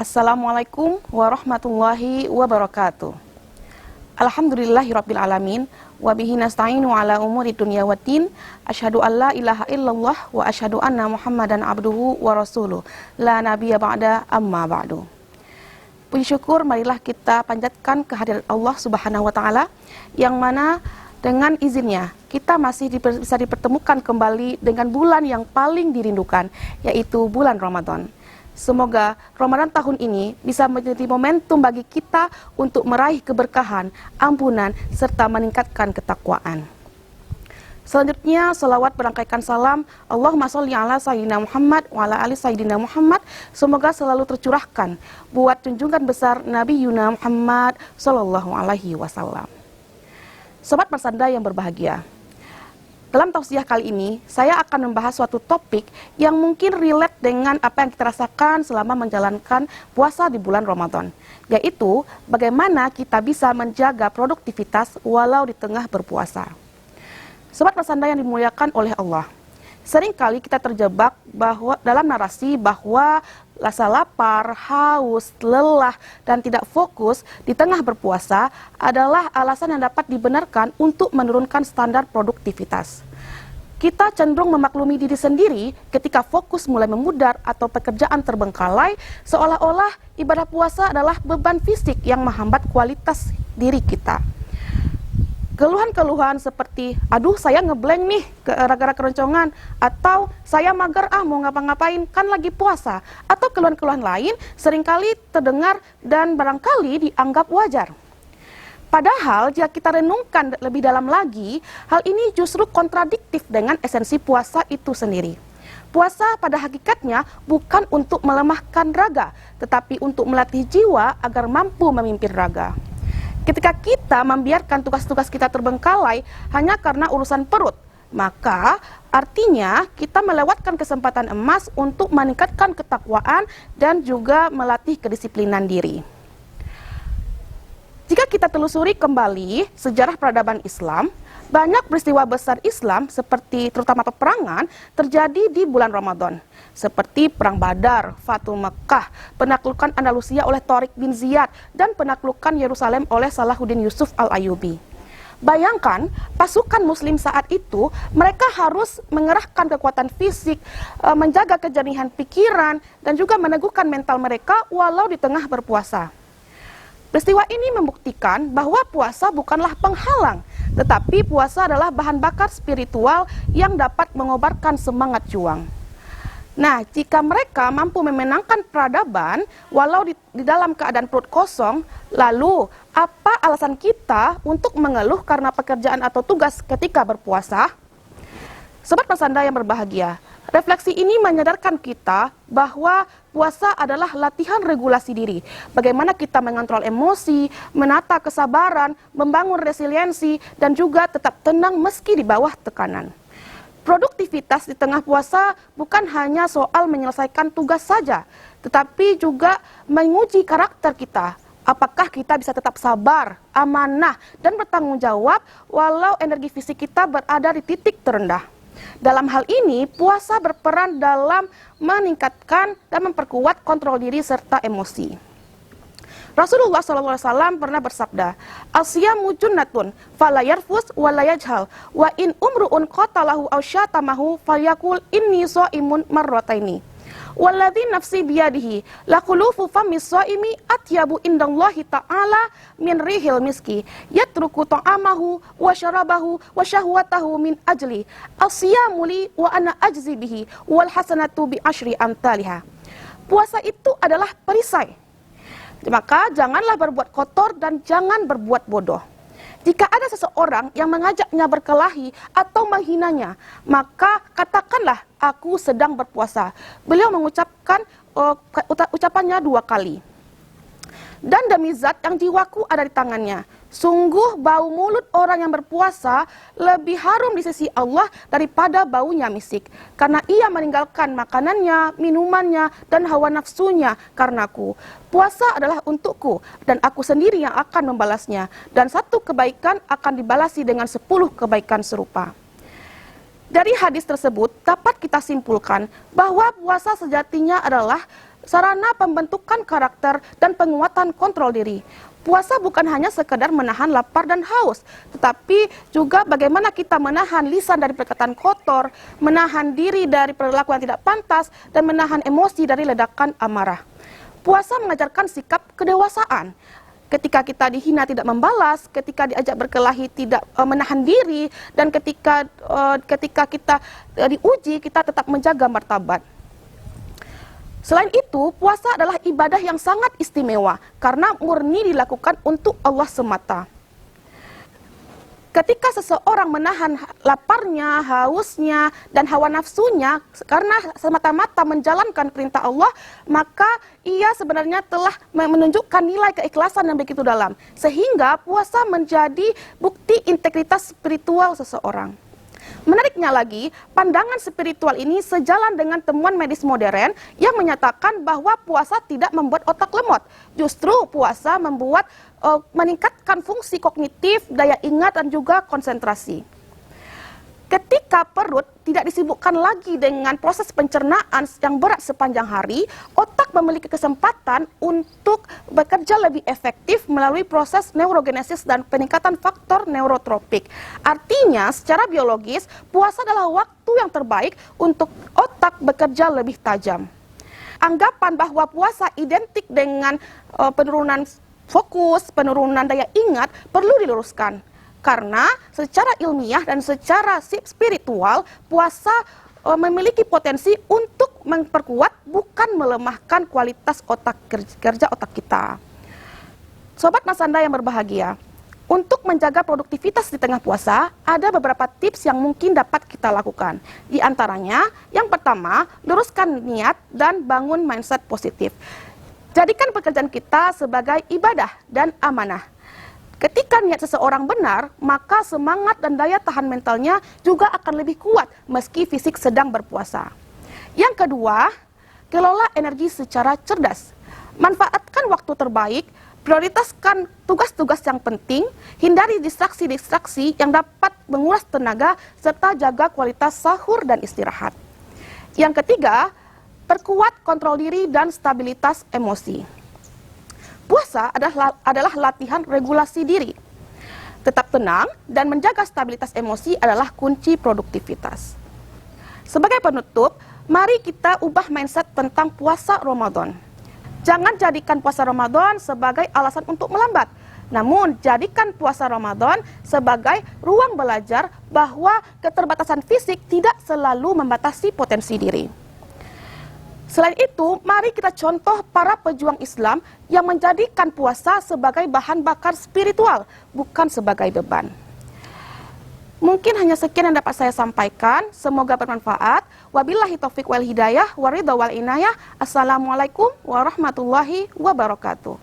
Assalamualaikum warahmatullahi wabarakatuh. Alhamdulillahirabbil alamin wa bihi nasta'inu ala umuri dunya waddin. Asyhadu an la ilaha illallah wa asyhadu anna Muhammadan abduhu wa rasuluh. La nabiyya ba'da amma ba'du. Puji syukur marilah kita panjatkan kehadirat Allah Subhanahu wa taala yang mana dengan izinnya kita masih bisa dipertemukan kembali dengan bulan yang paling dirindukan, yaitu bulan Ramadan. Semoga Ramadan tahun ini bisa menjadi momentum bagi kita untuk meraih keberkahan, ampunan, serta meningkatkan ketakwaan. Selanjutnya, salawat berangkaikan salam Allahumma sholli ala sayyidina Muhammad wa ala ali sayyidina Muhammad. Semoga selalu tercurahkan buat junjungan besar Nabi Yuna Muhammad sallallahu alaihi wasallam. Sobat Bersanda yang berbahagia, dalam tausiah kali ini, saya akan membahas suatu topik yang mungkin relate dengan apa yang kita rasakan selama menjalankan puasa di bulan Ramadan, yaitu bagaimana kita bisa menjaga produktivitas walau di tengah berpuasa. Sobat Bersanda yang dimuliakan oleh Allah, seringkali kita terjebak dalam narasi bahwa rasa lapar, haus, lelah, dan tidak fokus di tengah berpuasa adalah alasan yang dapat dibenarkan untuk menurunkan standar produktivitas. Kita cenderung memaklumi diri sendiri ketika fokus mulai memudar atau pekerjaan terbengkalai, seolah-olah ibadah puasa adalah beban fisik yang menghambat kualitas diri kita. Keluhan-keluhan seperti, aduh saya ngeblank nih gara-gara keroncongan, atau saya mager mau ngapa-ngapain kan lagi puasa, atau keluhan-keluhan lain seringkali terdengar dan barangkali dianggap wajar. Padahal jika kita renungkan lebih dalam lagi, hal ini justru kontradiktif dengan esensi puasa itu sendiri. Puasa pada hakikatnya bukan untuk melemahkan raga, tetapi untuk melatih jiwa agar mampu memimpin raga. Ketika kita membiarkan tugas-tugas kita terbengkalai hanya karena urusan perut, maka artinya kita melewatkan kesempatan emas untuk meningkatkan ketakwaan dan juga melatih kedisiplinan diri. Jika kita telusuri kembali sejarah peradaban Islam, banyak peristiwa besar Islam seperti terutama peperangan terjadi di bulan Ramadan. Seperti Perang Badar, Fatul Mekah, penaklukan Andalusia oleh Tariq bin Ziyad, dan penaklukan Yerusalem oleh Salahuddin Yusuf al-Ayyubi. Bayangkan, pasukan muslim saat itu, mereka harus mengerahkan kekuatan fisik, menjaga kejernihan pikiran, dan juga meneguhkan mental mereka walau di tengah berpuasa. Peristiwa ini membuktikan bahwa puasa bukanlah penghalang, tetapi puasa adalah bahan bakar spiritual yang dapat mengobarkan semangat juang. Nah, jika mereka mampu memenangkan peradaban walau di dalam keadaan perut kosong, lalu apa alasan kita untuk mengeluh karena pekerjaan atau tugas ketika berpuasa? Sobat Bersanda yang berbahagia, refleksi ini menyadarkan kita bahwa puasa adalah latihan regulasi diri. Bagaimana kita mengontrol emosi, menata kesabaran, membangun resiliensi, dan juga tetap tenang meski di bawah tekanan. Produktivitas di tengah puasa bukan hanya soal menyelesaikan tugas saja, tetapi juga menguji karakter kita. Apakah kita bisa tetap sabar, amanah, dan bertanggung jawab walau energi fisik kita berada di titik terendah. Dalam hal ini, puasa berperan dalam meningkatkan dan memperkuat kontrol diri serta emosi. Rasulullah SAW pernah bersabda, "As-siyamu junnatun, fala yarfus wa la yajhal, wa in umru'un qatalahu aw syatamahu falyakul inni shaimun marrataini. Walladzi nafsi biyadihi, laqulufu famis shaimi atyabu indallahi ta'ala min rihil miski, yatruku ta'amahu wa syarabahu wa syahwatahu min ajli. As-siyamu li wa ana ajzi bihi, wal hasanatu bi asyri amthaliha." Puasa itu adalah perisai. Maka janganlah berbuat kotor dan jangan berbuat bodoh. Jika ada seseorang yang mengajaknya berkelahi atau menghinanya, maka katakanlah aku sedang berpuasa. Beliau mengucapkan ucapannya 2 kali. Dan demi zat yang jiwaku ada di tangannya, sungguh bau mulut orang yang berpuasa lebih harum di sisi Allah daripada baunya misik, karena ia meninggalkan makanannya, minumannya, dan hawa nafsunya karenaku. Puasa adalah untukku, dan aku sendiri yang akan membalasnya, dan 1 kebaikan akan dibalasi dengan 10 kebaikan serupa. Dari hadis tersebut dapat kita simpulkan bahwa puasa sejatinya adalah sarana pembentukan karakter dan penguatan kontrol diri. Puasa bukan hanya sekedar menahan lapar dan haus, tetapi juga bagaimana kita menahan lisan dari perkataan kotor, menahan diri dari perilaku yang tidak pantas, dan menahan emosi dari ledakan amarah. Puasa mengajarkan sikap kedewasaan. Ketika kita dihina tidak membalas, ketika diajak berkelahi tidak menahan diri, dan ketika kita diuji, kita tetap menjaga martabat. Selain itu, puasa adalah ibadah yang sangat istimewa karena murni dilakukan untuk Allah semata. Ketika seseorang menahan laparnya, hausnya, dan hawa nafsunya karena semata-mata menjalankan perintah Allah, maka ia sebenarnya telah menunjukkan nilai keikhlasan yang begitu dalam. Sehingga puasa menjadi bukti integritas spiritual seseorang. Menariknya lagi, pandangan spiritual ini sejalan dengan temuan medis modern yang menyatakan bahwa puasa tidak membuat otak lemot. Justru puasa meningkatkan fungsi kognitif, daya ingat, dan juga konsentrasi. Ketika perut tidak disibukkan lagi dengan proses pencernaan yang berat sepanjang hari, otak memiliki kesempatan untuk bekerja lebih efektif melalui proses neurogenesis dan peningkatan faktor neurotropik. Artinya, secara biologis, puasa adalah waktu yang terbaik untuk otak bekerja lebih tajam. Anggapan bahwa puasa identik dengan penurunan fokus, penurunan daya ingat perlu diluruskan. Karena secara ilmiah dan secara spiritual, puasa memiliki potensi untuk memperkuat, bukan melemahkan kualitas kerja otak kita. Sobat Masanda yang berbahagia, untuk menjaga produktivitas di tengah puasa, ada beberapa tips yang mungkin dapat kita lakukan. Di antaranya, yang pertama, luruskan niat dan bangun mindset positif. Jadikan pekerjaan kita sebagai ibadah dan amanah. Ketika niat seseorang benar, maka semangat dan daya tahan mentalnya juga akan lebih kuat meski fisik sedang berpuasa. Yang kedua, kelola energi secara cerdas. Manfaatkan waktu terbaik, prioritaskan tugas-tugas yang penting, hindari distraksi-distraksi yang dapat menguras tenaga, serta jaga kualitas sahur dan istirahat. Yang ketiga, perkuat kontrol diri dan stabilitas emosi. Puasa adalah latihan regulasi diri. Tetap tenang dan menjaga stabilitas emosi adalah kunci produktivitas. Sebagai penutup, mari kita ubah mindset tentang puasa Ramadan. Jangan jadikan puasa Ramadan sebagai alasan untuk melambat. Namun, jadikan puasa Ramadan sebagai ruang belajar bahwa keterbatasan fisik tidak selalu membatasi potensi diri. Selain itu, mari kita contoh para pejuang Islam yang menjadikan puasa sebagai bahan bakar spiritual, bukan sebagai beban. Mungkin hanya sekian yang dapat saya sampaikan. Semoga bermanfaat. Wabillahi taufiq wal hidayah, waridha wal inayah. Assalamualaikum warahmatullahi wabarakatuh.